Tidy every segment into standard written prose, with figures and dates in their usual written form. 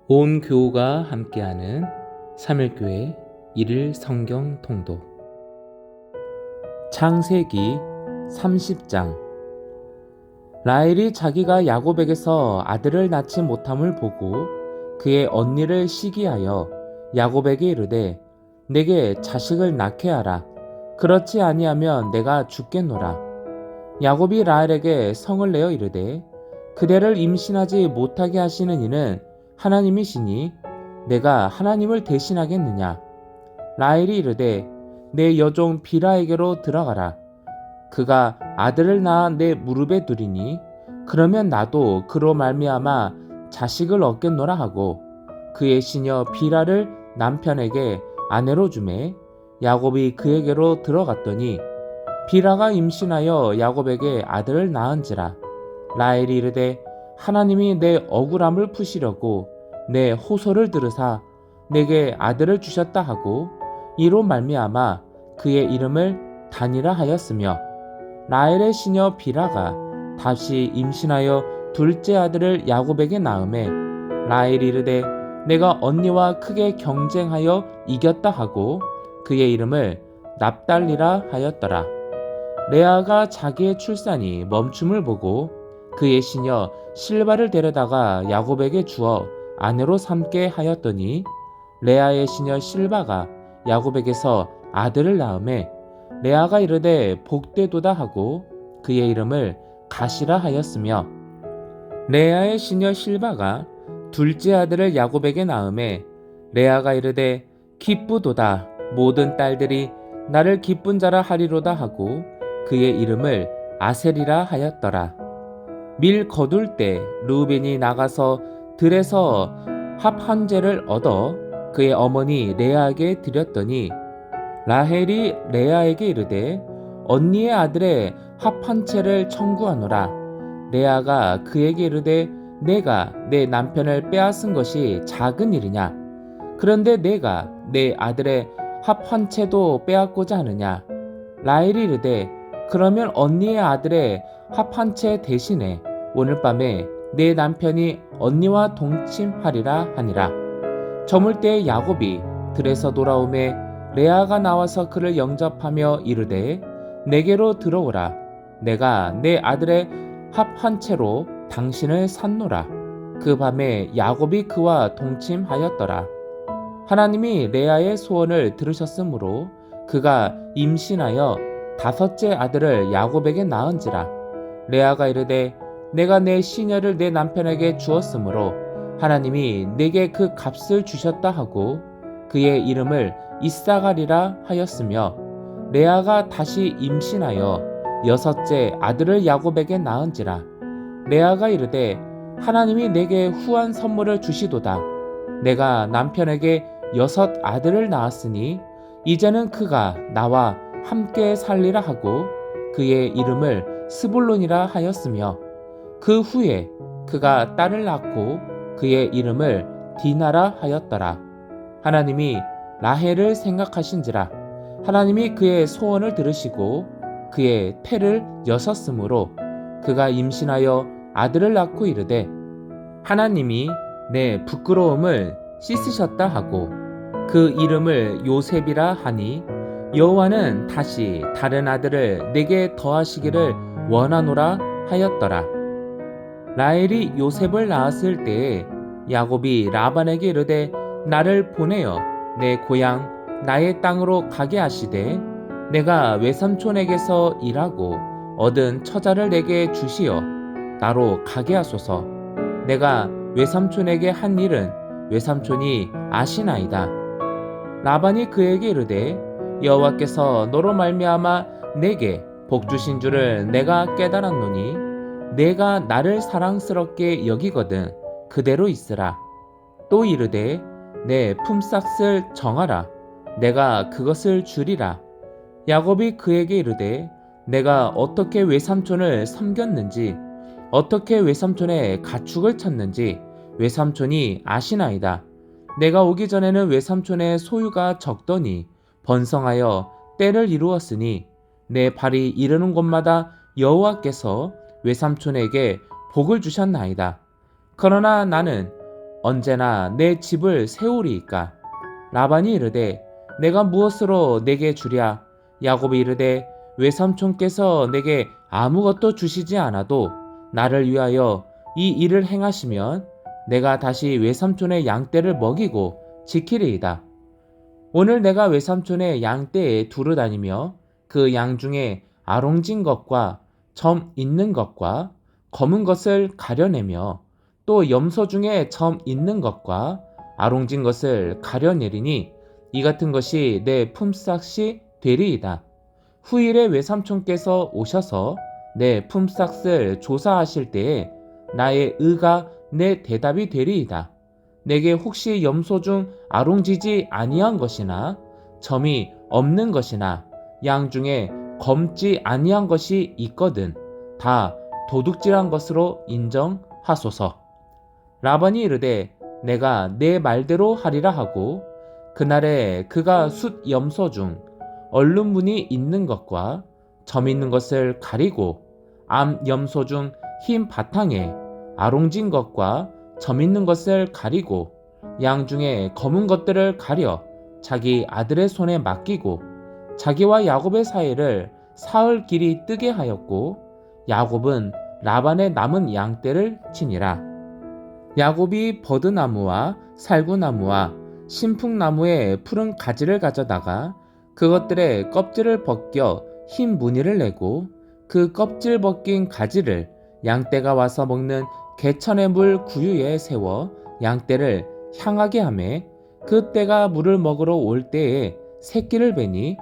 온 교우가 함께하는 3일교회 1일 성경 통독. 창세기 30장. 라헬이 자기가 야곱에게서 아들을 낳지 못함을 보고 그의 언니를 시기하여 야곱에게 이르되 내게 자식을 낳게 하라. 그렇지 아니하면 내가 죽겠노라. 야곱이 라헬에게 성을 내어 이르되 그대를 임신하지 못하게 하시는 이는 하나님이시니 내가 하나님을 대신하겠느냐. 라헬이 이르되 내 여종 비라에게로 들어가라. 그가 아들을 낳아 내 무릎에 두리니 그러면 나도 그로 말미암아 자식을 얻겠노라 하고 그의 시녀 비라를 남편에게 아내로 주매 야곱이 그에게로 들어갔더니 비라가 임신하여 야곱에게 아들을 낳은지라. 라헬이 이르되 하나님이 내 억울함을 푸시려고 내 호소를 들으사 내게 아들을 주셨다 하고 이로 말미암아 그의 이름을 단이라 하였으며, 라헬의 시녀 비라가 다시 임신하여 둘째 아들을 야곱에게 낳음에 라헬이 이르되 내가 언니와 크게 경쟁하여 이겼다 하고 그의 이름을 납달리라 하였더라. 레아가 자기의 출산이 멈춤을 보고 그의 시녀 실바를 데려다가 야곱에게 주어 아내로 삼게 하였더니 레아의 시녀 실바가 야곱에게서 아들을 낳음에 레아가 이르되 복되도다 하고 그의 이름을 가시라 하였으며, 레아의 시녀 실바가 둘째 아들을 야곱에게 낳음에 레아가 이르되 기쁘도다 모든 딸들이 나를 기쁜 자라 하리로다 하고 그의 이름을 아셀이라 하였더라. 밀 거둘 때 르우벤이 나가서 들에서 합 한 재를 얻어 그의 어머니 레아에게 드렸더니 라헬이 레아에게 이르되 언니의 아들의 합 한 채를 청구하노라. 레아가 그에게 이르되 내가 내 남편을 빼앗은 것이 작은 일이냐. 그런데 내가 내 아들의 합 한 채도 빼앗고자 하느냐. 라헬이 이르되 그러면 언니의 아들의 합 한 채 대신에 오늘 밤에 내 남편이 언니와 동침하리라 하니라. 저물 때 야곱이 들에서 돌아오매 레아가 나와서 그를 영접하며 이르되 내게로 들어오라. 내가 내 아들의 합 한 채로 당신을 샀노라. 그 밤에 야곱이 그와 동침하였더라. 하나님이 레아의 소원을 들으셨으므로 그가 임신하여 다섯째 아들을 야곱에게 낳은지라. 레아가 이르되 내가 내 시녀를 내 남편에게 주었으므로 하나님이 내게 그 값을 주셨다 하고 그의 이름을 이사가리라 하였으며, 레아가 다시 임신하여 여섯째 아들을 야곱에게 낳은지라. 레아가 이르되 하나님이 내게 후한 선물을 주시도다. 내가 남편에게 여섯 아들을 낳았으니 이제는 그가 나와 함께 살리라 하고 그의 이름을 스불론이라 하였으며, 그 후에 그가 딸을 낳고 그의 이름을 디나라 하였더라. 하나님이 라헬을 생각하신지라. 하나님이 그의 소원을 들으시고 그의 태를 여셨으므로 그가 임신하여 아들을 낳고 이르되 하나님이 내 부끄러움을 씻으셨다 하고 그 이름을 요셉이라 하니 여호와는 다시 다른 아들을 내게 더하시기를 원하노라 하였더라. 라헬이 요셉을 낳았을 때에 야곱이 라반에게 이르되 나를 보내어 내 고향 나의 땅으로 가게 하시되 내가 외삼촌에게서 일하고 얻은 처자를 내게 주시어 나로 가게 하소서. 내가 외삼촌에게 한 일은 외삼촌이 아시나이다. 라반이 그에게 이르되 여호와께서 너로 말미암아 내게 복 주신 줄을 내가 깨달았노니 내가 나를 사랑스럽게 여기거든 그대로 있으라. 또 이르되 내 품삯을 정하라. 내가 그것을 주리라. 야곱이 그에게 이르되 내가 어떻게 외삼촌을 섬겼는지 어떻게 외삼촌의 가축을 쳤는지 외삼촌이 아시나이다. 내가 오기 전에는 외삼촌의 소유가 적더니 번성하여 때를 이루었으니 내 발이 이르는 곳마다 여호와께서 외삼촌에게 복을 주셨나이다. 그러나 나는 언제나 내 집을 세우리이까? 라반이 이르되 내가 무엇으로 내게 주랴? 야곱이 이르되 외삼촌께서 내게 아무것도 주시지 않아도 나를 위하여 이 일을 행하시면 내가 다시 외삼촌의 양떼를 먹이고 지키리이다. 오늘 내가 외삼촌의 양떼에 두루 다니며 그 양 중에 아롱진 것과 점 있는 것과 검은 것을 가려내며 또 염소 중에 점 있는 것과 아롱진 것을 가려내리니 이 같은 것이 내 품삯이 되리이다. 후일에 외삼촌께서 오셔서 내 품삯을 조사하실 때에 나의 의가 내 대답이 되리이다. 내게 혹시 염소 중 아롱지지 아니한 것이나 점이 없는 것이나 양 중에 검지 아니한 것이 있거든 다 도둑질한 것으로 인정하소서. 라반이 이르되 내가 내 말대로 하리라 하고 그날에 그가 숫 염소 중 얼룩무늬 있는 것과 점 있는 것을 가리고 암 염소 중 흰 바탕에 아롱진 것과 점 있는 것을 가리고 양 중에 검은 것들을 가려 자기 아들의 손에 맡기고 자기와 야곱의 사이를 사흘 길이 뜨게 하였고 야곱은 라반의 남은 양떼를 치니라. 야곱이 버드나무와 살구나무와 신풍나무의 푸른 가지를 가져다가 그것들의 껍질을 벗겨 흰 무늬를 내고 그 껍질 벗긴 가지를 양떼가 와서 먹는 개천의 물 구유에 세워 양떼를 향하게 하매 그 떼가 물을 먹으러 올 때에 새끼를 베니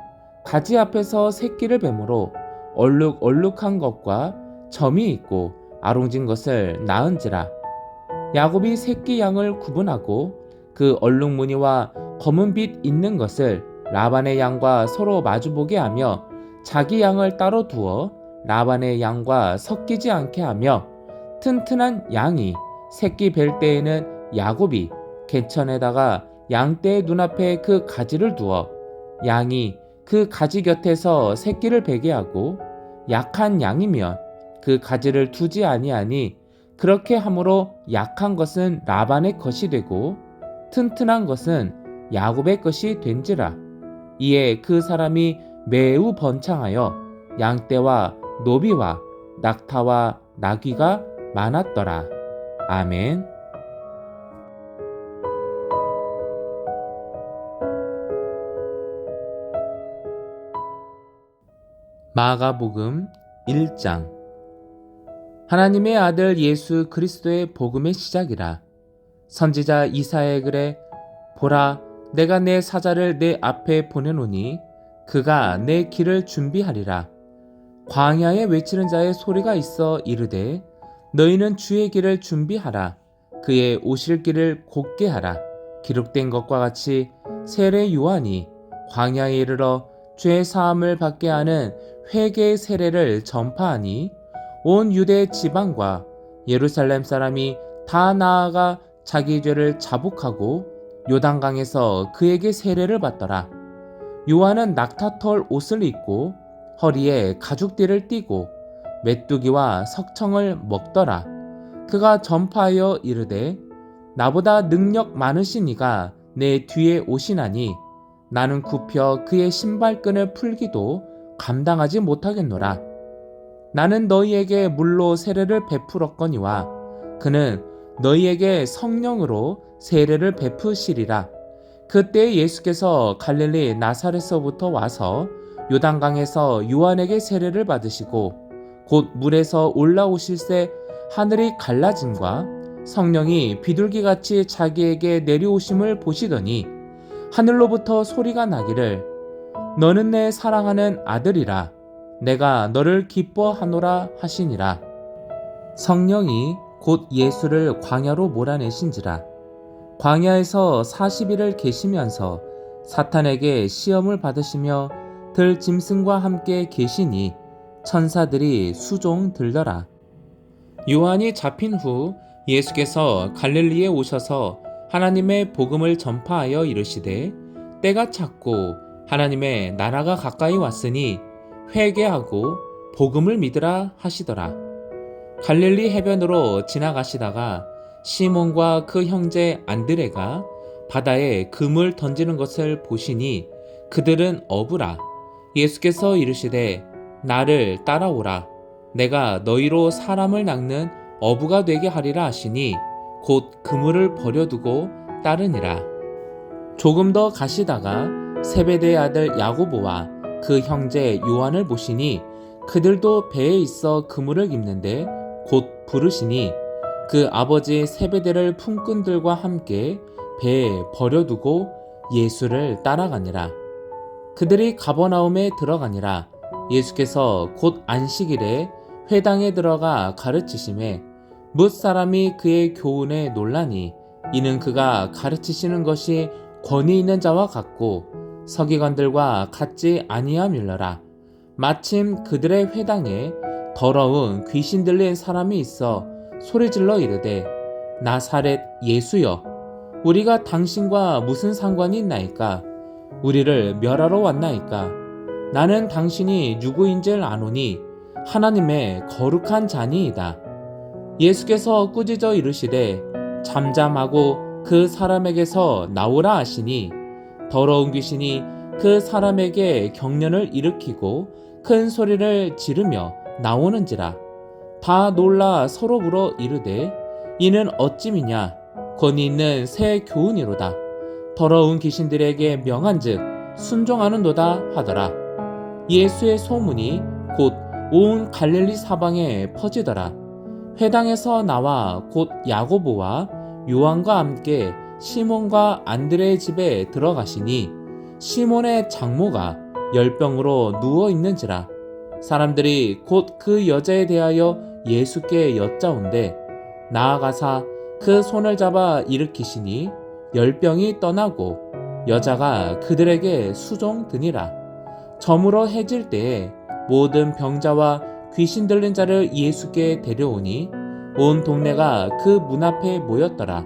가지 앞에서 새끼를 뱀으로 얼룩얼룩한 것과 점이 있고 아롱진 것을 낳은지라. 야곱이 새끼 양을 구분하고 그 얼룩무늬와 검은 빛 있는 것을 라반의 양과 서로 마주보게 하며 자기 양을 따로 두어 라반의 양과 섞이지 않게 하며 튼튼한 양이 새끼 뵐 때에는 야곱이 개천에다가 양떼의 눈앞에 그 가지를 두어 양이 그 가지 곁에서 새끼를 베게 하고 약한 양이면 그 가지를 두지 아니하니 그렇게 함으로 약한 것은 라반의 것이 되고 튼튼한 것은 야곱의 것이 된지라. 이에 그 사람이 매우 번창하여 양떼와 노비와 낙타와 나귀가 많았더라. 아멘. 마가복음 1장. 하나님의 아들 예수 그리스도의 복음의 시작이라. 선지자 이사야의 글에 보라 내가 내 사자를 내 앞에 보내노니 그가 내 길을 준비하리라. 광야에 외치는 자의 소리가 있어 이르되 너희는 주의 길을 준비하라. 그의 오실 길을 곧게 하라. 기록된 것과 같이 세례 요한이 광야에 이르러 죄 사함을 받게 하는 회개의 세례를 전파하니 온 유대 지방과 예루살렘 사람이 다 나아가 자기 죄를 자복하고 요단강에서 그에게 세례를 받더라. 요한은 낙타털 옷을 입고 허리에 가죽띠를 띠고 메뚜기와 석청을 먹더라. 그가 전파하여 이르되 나보다 능력 많으신 이가 내 뒤에 오시나니 나는 굽혀 그의 신발끈을 풀기도 감당하지 못하겠노라. 나는 너희에게 물로 세례를 베풀었거니와 그는 너희에게 성령으로 세례를 베푸시리라. 그때 예수께서 갈릴리 나사렛서부터 와서 요단강에서 요한에게 세례를 받으시고 곧 물에서 올라오실새 하늘이 갈라짐과 성령이 비둘기같이 자기에게 내려오심을 보시더니 하늘로부터 소리가 나기를 너는 내 사랑하는 아들이라 내가 너를 기뻐하노라 하시니라. 성령이 곧 예수를 광야로 몰아내신지라. 광야에서 40일을 계시면서 사탄에게 시험을 받으시며 들 짐승과 함께 계시니 천사들이 수종 들더라. 요한이 잡힌 후 예수께서 갈릴리에 오셔서 하나님의 복음을 전파하여 이르시되 때가 찼고 하나님의 나라가 가까이 왔으니 회개하고 복음을 믿으라 하시더라. 갈릴리 해변으로 지나가시다가 시몬과 그 형제 안드레가 바다에 금을 던지는 것을 보시니 그들은 어부라. 예수께서 이르시되 나를 따라오라. 내가 너희로 사람을 낚는 어부가 되게 하리라 하시니 곧 그물을 버려두고 따르니라. 조금 더 가시다가 세베대의 아들 야고보와 그 형제 요한을 보시니 그들도 배에 있어 그물을 깁는데 곧 부르시니 그 아버지 세베대를 품꾼들과 함께 배에 버려두고 예수를 따라가니라. 그들이 가버나움에 들어가니라. 예수께서 곧 안식일에 회당에 들어가 가르치심에 뭇 사람이 그의 교훈에 놀라니 이는 그가 가르치시는 것이 권위 있는 자와 같고 서기관들과 같지 아니함일러라. 마침 그들의 회당에 더러운 귀신 들린 사람이 있어 소리질러 이르되 나사렛 예수여 우리가 당신과 무슨 상관이 있나이까? 우리를 멸하러 왔나이까? 나는 당신이 누구인지를 아노니 하나님의 거룩한 자니이다. 예수께서 꾸짖어 이르시되 잠잠하고 그 사람에게서 나오라 하시니 더러운 귀신이 그 사람에게 경련을 일으키고 큰 소리를 지르며 나오는지라. 다 놀라 서로 물어 이르되 이는 어찌미냐? 권위 있는 새 교훈이로다. 더러운 귀신들에게 명한즉 순종하는도다 하더라. 예수의 소문이 곧 온 갈릴리 사방에 퍼지더라. 회당에서 나와 곧 야고보와 요한과 함께 시몬과 안드레의 집에 들어가시니 시몬의 장모가 열병으로 누워 있는지라. 사람들이 곧 그 여자에 대하여 예수께 여짜온대 나아가사 그 손을 잡아 일으키시니 열병이 떠나고 여자가 그들에게 수종드니라. 저물어 해질 때에 모든 병자와 귀신 들린 자를 예수께 데려오니 온 동네가 그 문 앞에 모였더라.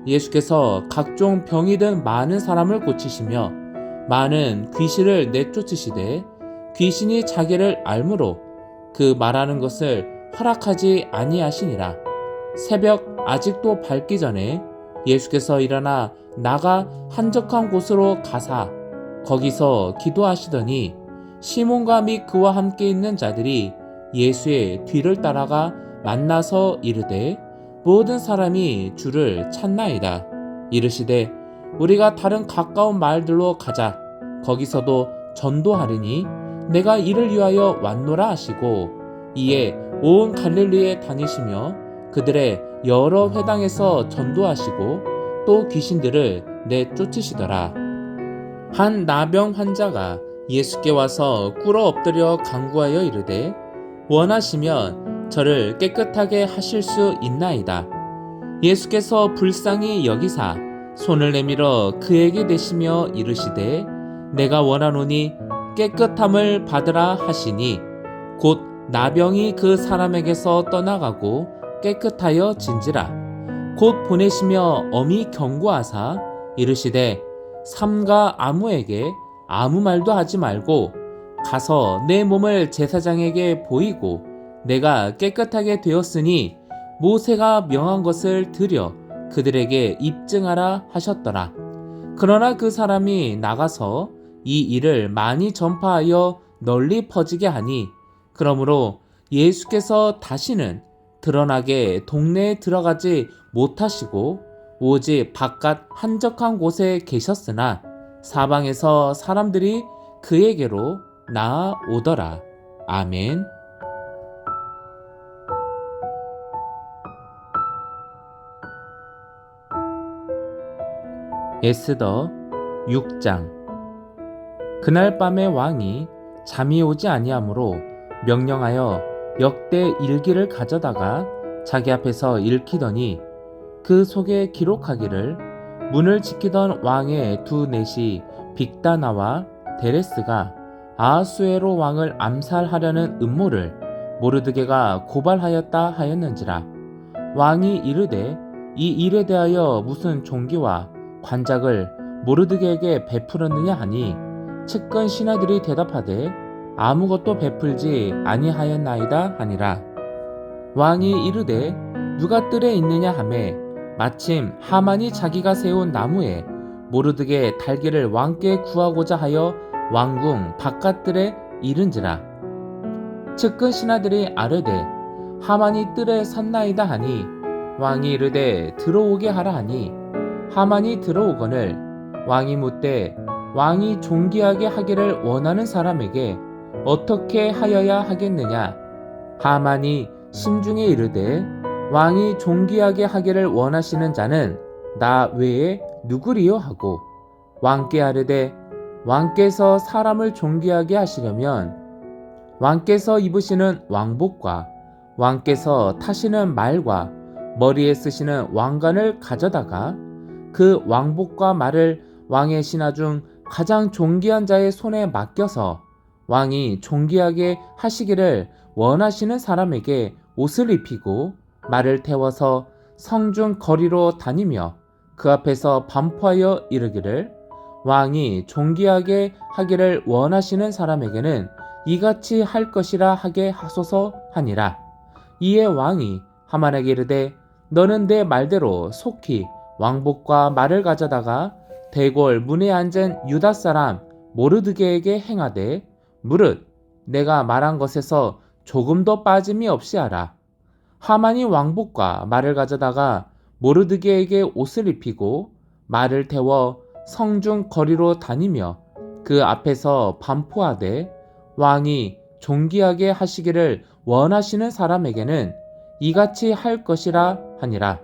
예수께서 각종 병이 든 많은 사람을 고치시며 많은 귀신을 내쫓으시되 귀신이 자기를 알므로 그 말하는 것을 허락하지 아니하시니라. 새벽 아직도 밝기 전에 예수께서 일어나 나가 한적한 곳으로 가사 거기서 기도하시더니 시몬과 및 그와 함께 있는 자들이 예수의 뒤를 따라가 만나서 이르되 모든 사람이 주를 찾나이다. 이르시되 우리가 다른 가까운 마을들로 가자. 거기서도 전도하리니 내가 이를 위하여 왔노라 하시고 이에 온 갈릴리에 다니시며 그들의 여러 회당에서 전도하시고 또 귀신들을 내쫓으시더라. 한 나병 환자가 예수께 와서 꿇어 엎드려 간구하여 이르되 원하시면 저를 깨끗하게 하실 수 있나이다. 예수께서 불쌍히 여기사 손을 내밀어 그에게 대시며 이르시되 내가 원하노니 깨끗함을 받으라 하시니 곧 나병이 그 사람에게서 떠나가고 깨끗하여 진지라. 곧 보내시며 엄히 경고하사 이르시되 삼가 아무에게 아무 말도 하지 말고 가서 내 몸을 제사장에게 보이고 내가 깨끗하게 되었으니 모세가 명한 것을 들여 그들에게 입증하라 하셨더라. 그러나 그 사람이 나가서 이 일을 많이 전파하여 널리 퍼지게 하니 그러므로 예수께서 다시는 드러나게 동네에 들어가지 못하시고 오직 바깥 한적한 곳에 계셨으나 사방에서 사람들이 그에게로 나아오더라. 아멘. 에스더 6장. 그날 밤에 왕이 잠이 오지 아니하므로 명령하여 역대 일기를 가져다가 자기 앞에서 읽히더니 그 속에 기록하기를 문을 지키던 왕의 두 넷이 빅다나와 데레스가 아하수에로 왕을 암살하려는 음모를 모르드게가 고발하였다 하였는지라. 왕이 이르되 이 일에 대하여 무슨 종기와 관작을 모르드게에게 베풀었느냐 하니 측근 신하들이 대답하되 아무것도 베풀지 아니하였나이다 하니라. 왕이 이르되 누가 뜰에 있느냐 하매 마침 하만이 자기가 세운 나무에 모르드게 달기를 왕께 구하고자 하여 왕궁 바깥들에 이른지라. 측근 신하들이 아르되 하만이 뜰에 섰나이다 하니 왕이 이르되 들어오게 하라 하니 하만이 들어오거늘 왕이 묻되 왕이 존귀하게 하기를 원하는 사람에게 어떻게 하여야 하겠느냐. 하만이 심중에 이르되 왕이 존귀하게 하기를 원하시는 자는 나 외에 누구리요 하고 왕께 아르되 왕께서 사람을 존귀하게 하시려면 왕께서 입으시는 왕복과 왕께서 타시는 말과 머리에 쓰시는 왕관을 가져다가 그 왕복과 말을 왕의 신하 중 가장 존귀한 자의 손에 맡겨서 왕이 존귀하게 하시기를 원하시는 사람에게 옷을 입히고 말을 태워서 성중 거리로 다니며 그 앞에서 반포하여 이르기를 왕이 존귀하게 하기를 원하시는 사람에게는 이같이 할 것이라 하게 하소서 하니라. 이에 왕이 하만에게 이르되 너는 내 말대로 속히 왕복과 말을 가져다가 대궐 문에 앉은 유다 사람 모르드게에게 행하되 무릇 내가 말한 것에서 조금도 빠짐이 없이 하라. 하만이 왕복과 말을 가져다가 모르드게에게 옷을 입히고 말을 태워 성중 거리로 다니며 그 앞에서 반포하되 왕이 존귀하게 하시기를 원하시는 사람에게는 이같이 할 것이라 하니라.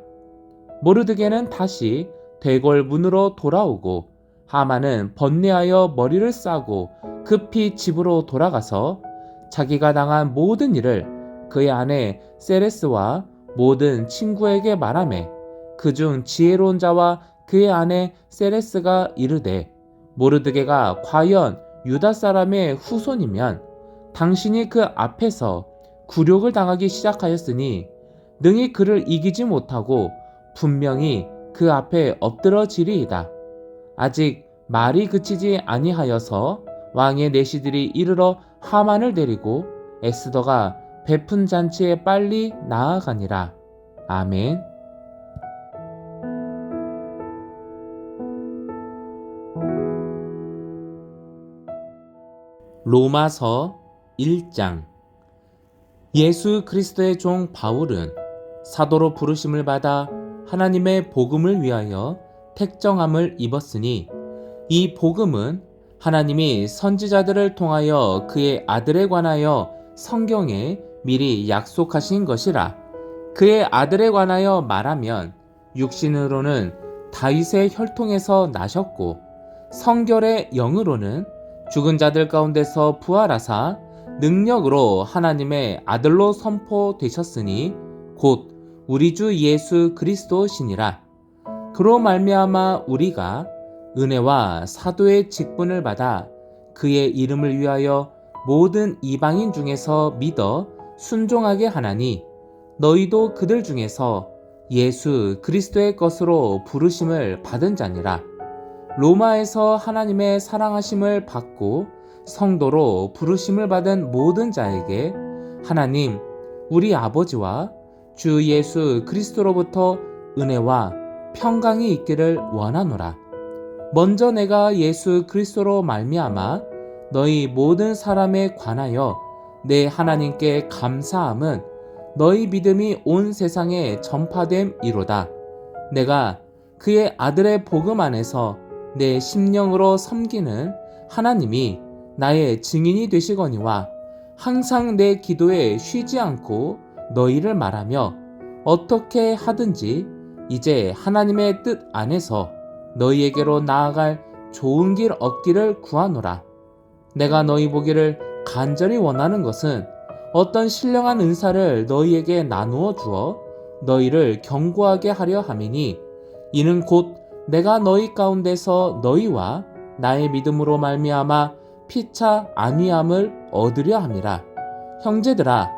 모르드게는 다시 대궐 문으로 돌아오고 하만은 번뇌하여 머리를 싸고 급히 집으로 돌아가서 자기가 당한 모든 일을 그의 아내 세레스와 모든 친구에게 말하매 그중 지혜로운 자와 그의 아내 세레스가 이르되 모르드게가 과연 유다 사람의 후손이면 당신이 그 앞에서 굴욕을 당하기 시작하였으니 능히 그를 이기지 못하고 분명히 그 앞에 엎드러지리이다. 아직 말이 그치지 아니하여서 왕의 내시들이 이르러 하만을 데리고 에스더가 베푼 잔치에 빨리 나아가니라. 아멘. 로마서 1장. 예수 그리스도의 종 바울은 사도로 부르심을 받아 하나님의 복음을 위하여 택정함을 입었으니 이 복음은 하나님이 선지자들을 통하여 그의 아들에 관하여 성경에 미리 약속하신 것이라. 그의 아들에 관하여 말하면 육신으로는 다윗의 혈통에서 나셨고 성결의 영으로는 죽은 자들 가운데서 부활하사 능력으로 하나님의 아들로 선포되셨으니 곧 우리 주 예수 그리스도시니라. 그로 말미암아 우리가 은혜와 사도의 직분을 받아 그의 이름을 위하여 모든 이방인 중에서 믿어 순종하게 하나니 너희도 그들 중에서 예수 그리스도의 것으로 부르심을 받은 자니라. 로마에서 하나님의 사랑하심을 받고 성도로 부르심을 받은 모든 자에게 하나님 우리 아버지와 주 예수 그리스도로부터 은혜와 평강이 있기를 원하노라. 먼저 내가 예수 그리스도로 말미암아 너희 모든 사람에 관하여 내 하나님께 감사함은 너희 믿음이 온 세상에 전파됨이로다. 내가 그의 아들의 복음 안에서 내 심령으로 섬기는 하나님이 나의 증인이 되시거니와 항상 내 기도에 쉬지 않고 너희를 말하며 어떻게 하든지 이제 하나님의 뜻 안에서 너희에게로 나아갈 좋은 길 얻기를 구하노라. 내가 너희 보기를 간절히 원하는 것은 어떤 신령한 은사를 너희에게 나누어 주어 너희를 견고하게 하려 함이니 이는 곧 내가 너희 가운데서 너희와 나의 믿음으로 말미암아 피차 안위함을 얻으려 함이라. 형제들아,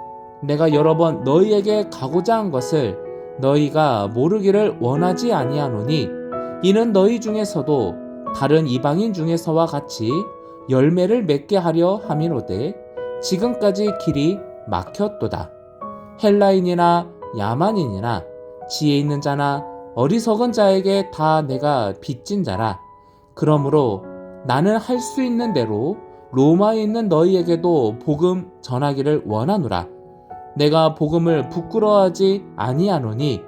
내가 여러 번 너희에게 가고자 한 것을 너희가 모르기를 원하지 아니하노니 이는 너희 중에서도 다른 이방인 중에서와 같이 열매를 맺게 하려 함이로되 지금까지 길이 막혔도다. 헬라인이나 야만인이나 지혜 있는 자나 어리석은 자에게 다 내가 빚진 자라. 그러므로 나는 할 수 있는 대로 로마에 있는 너희에게도 복음 전하기를 원하노라. 내가 복음을 부끄러워하지 아니하노니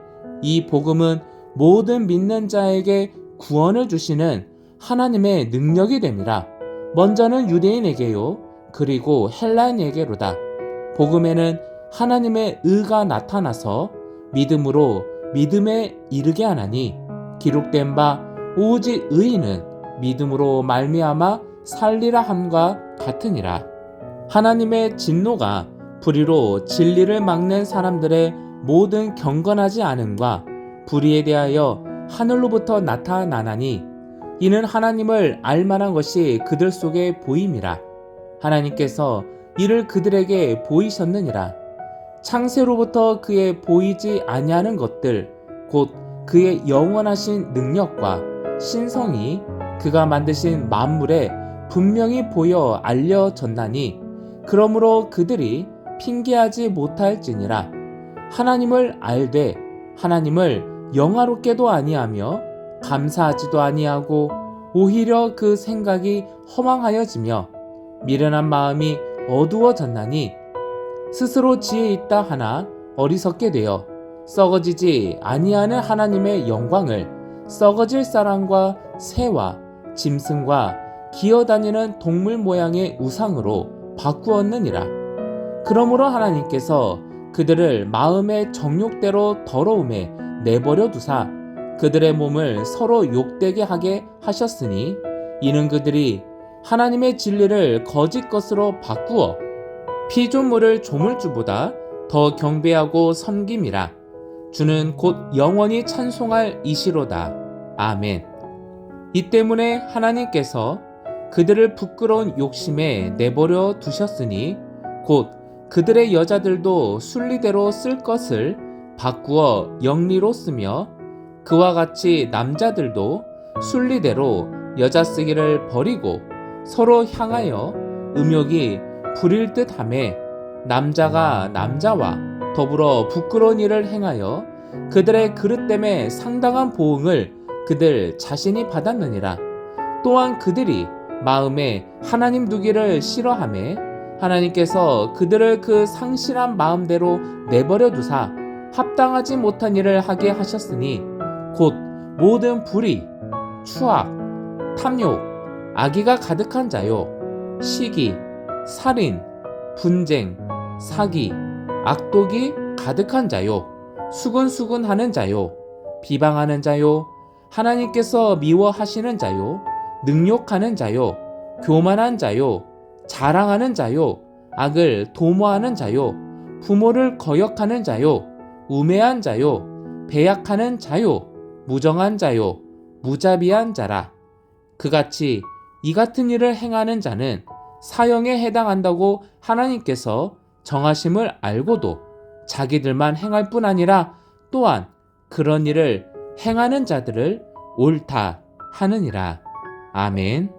이 복음은 모든 믿는 자에게 구원을 주시는 하나님의 능력이 됨이라. 먼저는 유대인에게요 그리고 헬라인에게로다. 복음에는 하나님의 의가 나타나서 믿음으로 믿음에 이르게 하나니 기록된 바 오직 의인은 믿음으로 말미암아 살리라 함과 같으니라. 하나님의 진노가 불의로 진리를 막는 사람들의 모든 경건하지 않음과 불의에 대하여 하늘로부터 나타나나니 이는 하나님을 알만한 것이 그들 속에 보임이라. 하나님께서 이를 그들에게 보이셨느니라. 창세로부터 그의 보이지 아니하는 것들 곧 그의 영원하신 능력과 신성이 그가 만드신 만물에 분명히 보여 알려졌나니 그러므로 그들이 핑계하지 못할지니라. 하나님을 알되 하나님을 영화롭게도 아니하며 감사하지도 아니하고 오히려 그 생각이 허망하여지며 미련한 마음이 어두워졌나니 스스로 지혜 있다 하나 어리석게 되어 썩어지지 아니하는 하나님의 영광을 썩어질 사람과 새와 짐승과 기어다니는 동물 모양의 우상으로 바꾸었느니라. 그러므로 하나님께서 그들을 마음의 정욕대로 더러움에 내버려 두사 그들의 몸을 서로 욕되게 하게 하셨으니 이는 그들이 하나님의 진리를 거짓 것으로 바꾸어 피조물을 조물주보다 더 경배하고 섬김이라. 주는 곧 영원히 찬송할 이시로다. 아멘. 이 때문에 하나님께서 그들을 부끄러운 욕심에 내버려 두셨으니 곧 그들의 여자들도 순리대로 쓸 것을 바꾸어 영리로 쓰며 그와 같이 남자들도 순리대로 여자 쓰기를 버리고 서로 향하여 음욕이 부릴 듯하며 남자가 남자와 더불어 부끄러운 일을 행하여 그들의 그릇됨에 상당한 보응을 그들 자신이 받았느니라. 또한 그들이 마음에 하나님 두기를 싫어하며 하나님께서 그들을 그 상실한 마음대로 내버려 두사 합당하지 못한 일을 하게 하셨으니 곧 모든 불의, 추악, 탐욕, 악의가 가득한 자요, 시기, 살인, 분쟁, 사기, 악독이 가득한 자요, 수근수근하는 자요, 비방하는 자요, 하나님께서 미워하시는 자요, 능욕하는 자요, 교만한 자요, 자랑하는 자요, 악을 도모하는 자요, 부모를 거역하는 자요, 우매한 자요, 배약하는 자요, 무정한 자요, 무자비한 자라. 그같이 이 같은 일을 행하는 자는 사형에 해당한다고 하나님께서 정하심을 알고도 자기들만 행할 뿐 아니라 또한 그런 일을 행하는 자들을 옳다 하느니라. 아멘.